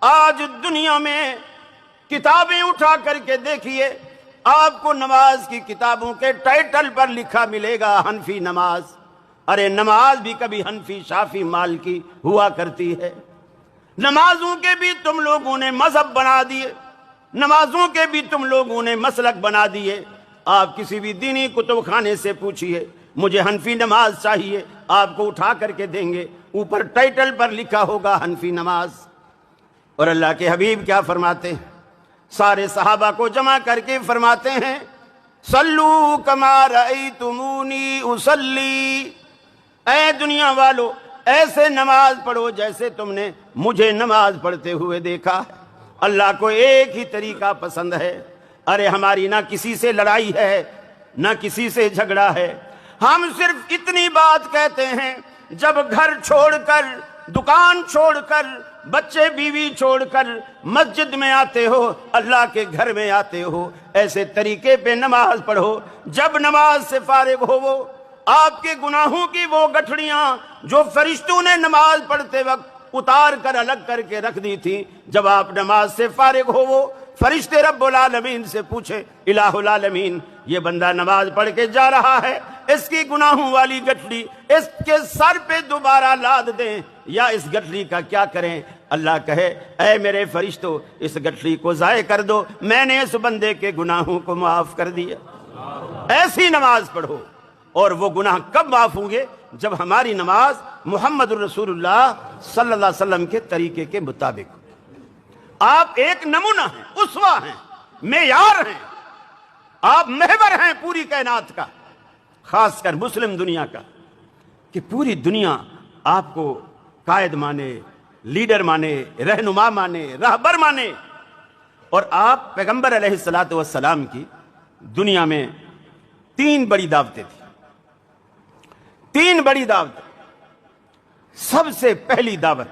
آج دنیا میں کتابیں اٹھا کر کے دیکھیے، آپ کو نماز کی کتابوں کے ٹائٹل پر لکھا ملے گا حنفی نماز۔ ارے نماز بھی کبھی حنفی شافی مالکی ہوا کرتی ہے۔ نمازوں کے بھی تم لوگوں نے مذہب بنا دیے، نمازوں کے بھی تم لوگوں نے مسلک بنا دیے۔ آپ کسی بھی دینی کتب خانے سے پوچھئے مجھے حنفی نماز چاہیے، آپ کو اٹھا کر کے دیں گے، اوپر ٹائٹل پر لکھا ہوگا حنفی نماز۔ اور اللہ کے حبیب کیا فرماتے ہیں؟ سارے صحابہ کو جمع کر کے فرماتے ہیں صلو کما رأیتمونی اصلی، اے دنیا والو ایسے نماز پڑھو جیسے تم نے مجھے نماز پڑھتے ہوئے دیکھا۔ اللہ کو ایک ہی طریقہ پسند ہے۔ ارے ہماری نہ کسی سے لڑائی ہے نہ کسی سے جھگڑا ہے، ہم صرف اتنی بات کہتے ہیں جب گھر چھوڑ کر، دکان چھوڑ کر، بچے بیوی چھوڑ کر مسجد میں آتے ہو، اللہ کے گھر میں آتے ہو، ایسے طریقے پہ نماز پڑھو۔ جب نماز سے فارغ ہو، آپ کے گناہوں کی وہ گٹھڑیاں جو فرشتوں نے نماز پڑھتے وقت اتار کر الگ کر کے رکھ دی تھی، جب آپ نماز سے فارغ ہو، فرشتے رب العالمین سے پوچھے الہ العالمین یہ بندہ نماز پڑھ کے جا رہا ہے، اس کی گناہوں والی گٹھڑی اس کے سر پہ دوبارہ لاد دیں یا اس گٹھڑی کا کیا کریں؟ اللہ کہے اے میرے فرشتوں اس گٹھڑی کو ضائع کر دو، میں نے اس بندے کے گناہوں کو معاف کر دیا۔ ایسی نماز پڑھو۔ اور وہ گناہ کب معاف ہوں گے؟ جب ہماری نماز محمد الرسول اللہ صلی اللہ علیہ وسلم کے طریقے کے مطابق ہو۔ آپ ایک نمونہ ہیں، اسوہ ہیں، معیار ہیں، آپ محور ہیں پوری کائنات کا، خاص کر مسلم دنیا کا، کہ پوری دنیا آپ کو قائد مانے، لیڈر مانے، رہنما مانے، راہبر مانے۔ اور آپ پیغمبر علیہ السلام کی دنیا میں 3 بڑی دعوتیں تھیں، 3 بڑی دعوتیں۔ سب سے پہلی دعوت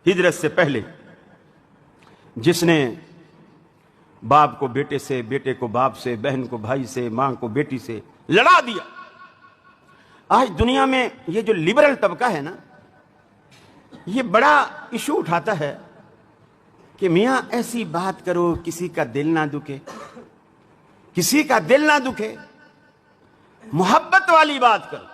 ہجرت سے پہلے، جس نے باپ کو بیٹے سے، بیٹے کو باپ سے، بہن کو بھائی سے، ماں کو بیٹی سے لڑا دیا۔ آج دنیا میں یہ جو لبرل طبقہ ہے نا، یہ بڑا ایشو اٹھاتا ہے کہ میاں ایسی بات کرو کسی کا دل نہ دکھے، کسی کا دل نہ دکھے، محبت والی بات کرو،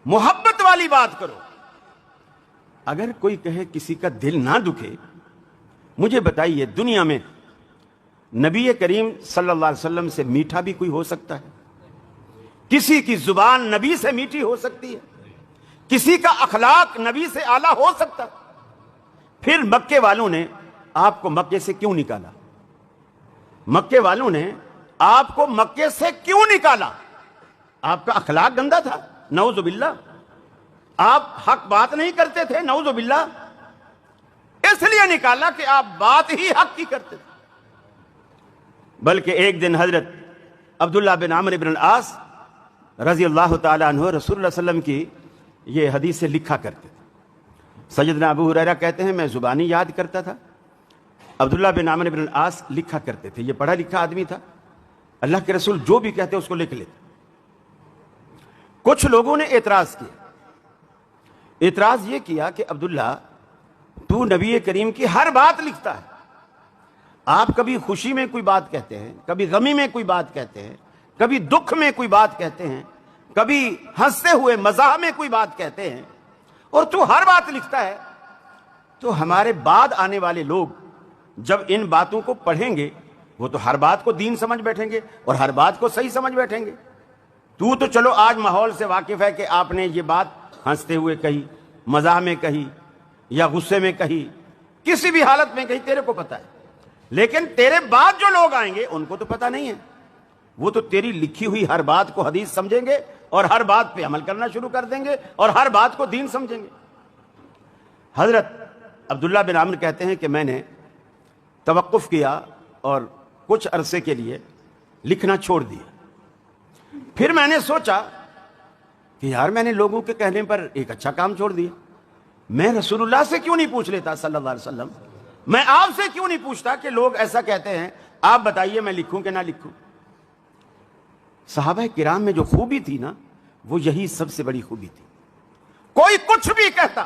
محبت والی بات کرو۔ اگر کوئی کہے کسی کا دل نہ دکھے، مجھے بتائیے دنیا میں نبی کریم صلی اللہ علیہ وسلم سے میٹھا بھی کوئی ہو سکتا ہے؟ کسی کی زبان نبی سے میٹھی ہو سکتی ہے؟ کسی کا اخلاق نبی سے اعلیٰ ہو سکتا؟ پھر مکے والوں نے آپ کو مکے سے کیوں نکالا؟ مکے والوں نے آپ کو مکے سے کیوں نکالا؟ آپ کا اخلاق گندا تھا، نعوذ باللہ، آپ حق بات نہیں کرتے تھے، نعوذ باللہ، اس لیے نکالا کہ آپ بات ہی حق کی کرتے تھے۔ بلکہ ایک دن حضرت عبداللہ بن عمرو بن العاص رضی اللہ تعالیٰ عنہ رسول اللہ صلی اللہ علیہ وسلم کی یہ حدیثیں لکھا کرتے تھے۔ سیدنا ابو ہریرہ کہتے ہیں میں زبانی یاد کرتا تھا، عبداللہ بن عمرو بن العاص لکھا کرتے تھے۔ یہ پڑھا لکھا آدمی تھا، اللہ کے رسول جو بھی کہتے اس کو لکھ لیتے۔ کچھ لوگوں نے اعتراض کیا، اعتراض یہ کیا کہ عبداللہ تو نبی کریم کی ہر بات لکھتا ہے، آپ کبھی خوشی میں کوئی بات کہتے ہیں، کبھی غمی میں کوئی بات کہتے ہیں، کبھی دکھ میں کوئی بات کہتے ہیں، کبھی ہنستے ہوئے مزاح میں کوئی بات کہتے ہیں، اور تو ہر بات لکھتا ہے۔ تو ہمارے بعد آنے والے لوگ جب ان باتوں کو پڑھیں گے وہ تو ہر بات کو دین سمجھ بیٹھیں گے اور ہر بات کو صحیح سمجھ بیٹھیں گے۔ تو چلو آج ماحول سے واقف ہے کہ آپ نے یہ بات ہنستے ہوئے کہی، مزاح میں کہی یا غصے میں کہی، کسی بھی حالت میں کہی، تیرے کو پتہ ہے۔ لیکن تیرے بعد جو لوگ آئیں گے ان کو تو پتہ نہیں ہے، وہ تو تیری لکھی ہوئی ہر بات کو حدیث سمجھیں گے اور ہر بات پہ عمل کرنا شروع کر دیں گے اور ہر بات کو دین سمجھیں گے۔ حضرت عبداللہ بن عمرو کہتے ہیں کہ میں نے توقف کیا اور کچھ عرصے کے لیے لکھنا چھوڑ دیا۔ پھر میں نے سوچا کہ یار میں نے لوگوں کے کہنے پر ایک اچھا کام چھوڑ دیا، میں رسول اللہ سے کیوں نہیں پوچھ لیتا صلی اللہ علیہ وسلم، میں آپ سے کیوں نہیں پوچھتا کہ لوگ ایسا کہتے ہیں، آپ بتائیے میں لکھوں کہ نہ لکھوں۔ صحابہ کرام میں جو خوبی تھی نا، وہ یہی سب سے بڑی خوبی تھی۔ کوئی کچھ بھی کہتا،